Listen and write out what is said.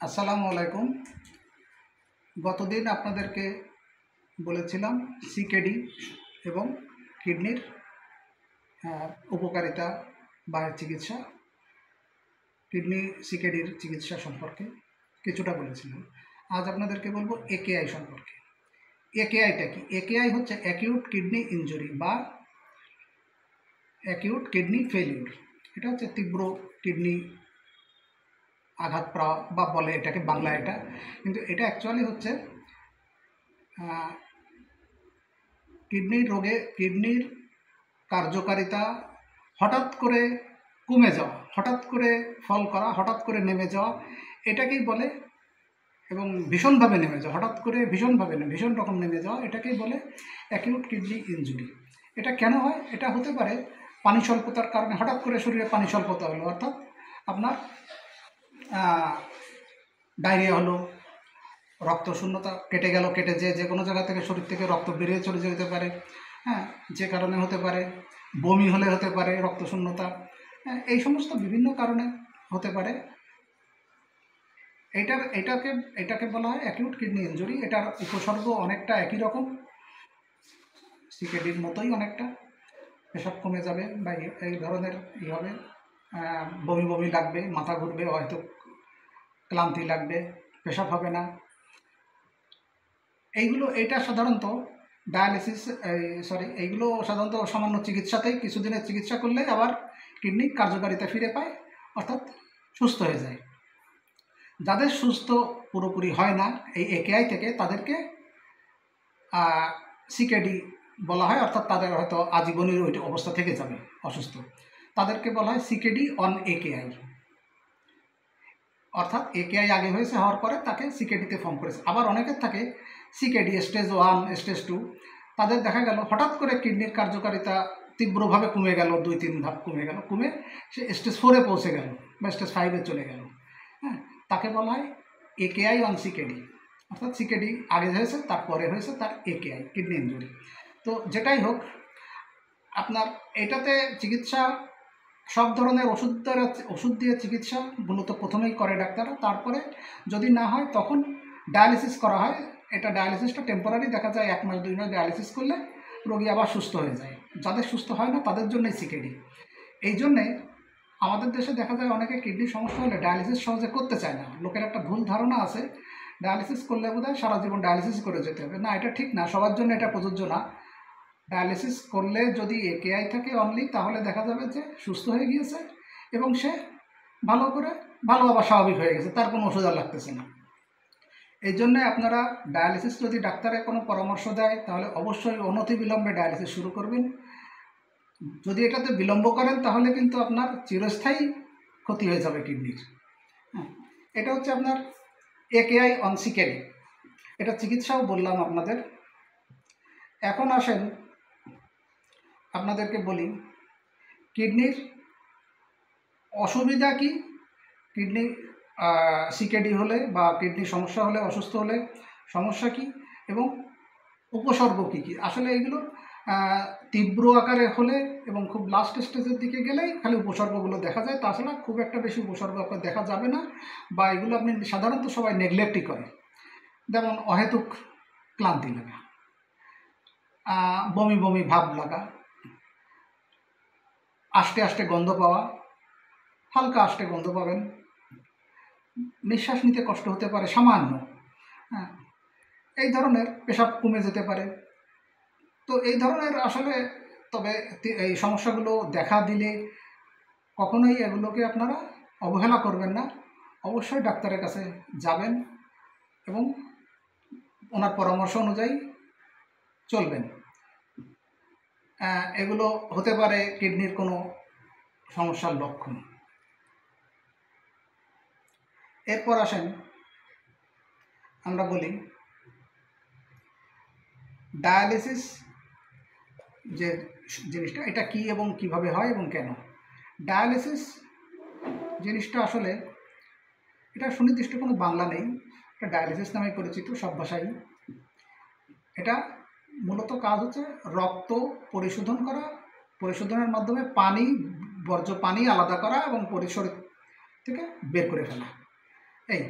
আসসালামু আলাইকুম। গতদিন আপনাদেরকে বলেছিলাম সিকেডি এবং কিডনির উপকারিতা বা চিকিৎসা, কিডনি সিকেডির চিকিৎসা সম্পর্কে কিছুটা বলেছিলাম। আজ আপনাদেরকে বলবো একেআই সম্পর্কে। একেআইটা কি? একেআই হচ্ছে অ্যাকিউট কিডনি ইনজুরি বা অ্যাকিউট কিডনি ফেলিউর। এটা হচ্ছে তীব্র কিডনি আঘাত পাওয়া বা বলে এটাকে বাংলায় এটা, কিন্তু এটা অ্যাকচুয়ালি হচ্ছে কিডনির কার্যকারিতা হঠাৎ করে কমে যাওয়া, হঠাৎ করে ফল করা, হঠাৎ করে নেমে যাওয়া, এটাকেই বলে। এবং ভীষণভাবে নেমে যাওয়া, হঠাৎ করে ভীষণ রকম নেমে যাওয়া, এটাকেই বলে অ্যাকিউট কিডনি ইনজুরি। এটা কেন হয়? এটা হতে পারে পানি স্বল্পতার কারণে। হঠাৎ করে শরীরে পানি স্বল্পতা হলো, অর্থাৎ আপনার ডায়রিয়া হলো, রক্ত শূন্যতা কেটে যে কোনো জায়গা থেকে শরীর থেকে রক্ত বেরিয়ে চলে যেতে পারে, হ্যাঁ, যে কারণে হতে পারে। বমি হলে হতে পারে রক্ত শূন্যতা, হ্যাঁ, এই সমস্ত বিভিন্ন কারণে হতে পারে। এটাকে বলা হয় অ্যাকিউট কিডনি ইনজুরি। এটার উপসর্গ অনেকটা একই রকম, সিকেডির মতোই অনেকটা। পেশাব কমে যাবে বা এই ধরনের হবে, বমি লাগবে, মাথা ঘুরবে, হয়তো ক্লান্তি লাগবে, পেশাব হবে না। এটা সাধারণত এইগুলো সাধারণত সামান্য চিকিৎসাতেই, কিছুদিনের চিকিৎসা করলে আবার কিডনির কার্যকারিতা ফিরে পায়, অর্থাৎ সুস্থ হয়ে যায়। যাদের সুস্থ পুরোপুরি হয় না এই একেআই থেকে, তাদেরকে সিকেডি বলা হয়, অর্থাৎ তাদের হয়তো আজীবনের ওই অবস্থা থেকে যাবে অসুস্থ, তাদেরকে বলা হয় সিকেডি অন একেআই। অর্থাৎ একেআই আগে হয়েছে, হওয়ার পরে তাকে সিকেডিতে ফর্ম করেছে। আবার অনেকের থাকে সিকেডি স্টেজ 1, স্টেজ 2, তাদের দেখা গেল হঠাৎ করে কিডনির কার্যকারিতা তীব্রভাবে কমে গেল, 2-3 ধাপ কমে সে স্টেজ 4-এ পৌঁছে গেল বা স্টেজ 5-এ চলে গেল, হ্যাঁ, তাকে বলা হয় একেআই অন সিকেডি। অর্থাৎ সিকেডি আগে হয়েছে, তারপরে হয়েছে তার একেআই, কিডনি ইনজুরি। তো যেটাই হোক, আপনার এটাতে চিকিৎসা সব ধরনের ওষুধ দিয়ে চিকিৎসা মূলত প্রথমেই করে ডাক্তাররা। তারপরে যদি না হয় তখন ডায়ালিসিস করা হয়। এটা ডায়ালিসিসটা টেম্পোরারি, দেখা যায় 1 মাস 2 মাস ডায়ালিসিস করলে রোগী আবার সুস্থ হয়ে যায়। যাদের সুস্থ হয় না তাদের জন্যই সিকেডি। এই জন্যে আমাদের দেশে দেখা যায় অনেকে কিডনির সমস্যা হলে ডায়ালিসিস সহজে করতে চায় না। লোকের একটা ভুল ধারণা আছে, ডায়ালিসিস করলে বোধহয় সারা জীবন ডায়ালিসিস করে যেতে হবে। না, এটা ঠিক না, সবার জন্য এটা প্রযোজ্য না। ডায়ালিসিস করলে যদি একেআই থাকে অনলি, তাহলে দেখা যাবে যে সুস্থ হয়ে গিয়েছে এবং সে ভালো আবার স্বাভাবিক হয়ে গেছে, তার কোনো ওষুধ আর লাগতেছে না। এই জন্যে আপনারা ডায়ালিসিস যদি ডাক্তারের কোনো পরামর্শ দেয়, তাহলে অবশ্যই অনতিবিলম্বে ডায়ালিসিস শুরু করবেন। যদি এটাতে বিলম্ব করেন তাহলে কিন্তু আপনার চিরস্থায়ী ক্ষতি হয়ে যাবে কিডনির। হ্যাঁ, এটা হচ্ছে আপনার একেআই অন সিকেডি। এটা চিকিৎসাও বললাম আপনাদের। এখন আসেন আপনাদেরকে বলি কিডনির অসুবিধা কি, কিডনি সিকেডি হলে বা কিডনির সমস্যা হলে, অসুস্থ হলে সমস্যা কি এবং উপসর্গ কী কী। আসলে এইগুলো তীব্র আকারে হলে এবং খুব লাস্ট স্টেজের দিকে গেলেই খালি উপসর্গগুলো দেখা যায়, তাছাড়া খুব একটা বেশি উপসর্গ আপনার দেখা যাবে না, বা এগুলো আপনি সাধারণত সবাই নেগলেক্টই করে। যেমন অহেতুক ক্লান্তি লাগা, বমি ভাব লাগা, আস্তে গন্ধ পাওয়া, হালকা আস্তে গন্ধ পাবেন, নিঃশ্বাস নিতে কষ্ট হতে পারে সামান্য, হ্যাঁ, এই ধরনের, পেশাব কমে যেতে পারে। তো এই ধরনের আসলে, তবে এই সমস্যাগুলো দেখা দিলে কখনোই এগুলোকে আপনারা অবহেলা করবেন না, অবশ্যই ডাক্তারের কাছে যাবেন এবং ওনার পরামর্শ অনুযায়ী চলবেন। এগুলো হতে পারে কিডনির কোনো সমস্যার লক্ষণ। এরপর আসেন আমরা বলি ডায়ালিসিস যে জিনিসটা, এটা কি এবং কিভাবে হয় এবং কেন। ডায়ালিসিস জিনিসটা আসলে এটা সুনির্দিষ্ট কোনো বাংলা নেই, এটা ডায়ালিসিস নামে পরিচিত সব ভাষায়। এটা মূলত কাজ হচ্ছে রক্ত পরিশোধন করা, পরিশোধনের মাধ্যমে বর্জ্য পানি আলাদা করা এবং শরীর থেকে বের করে ফেলা। এই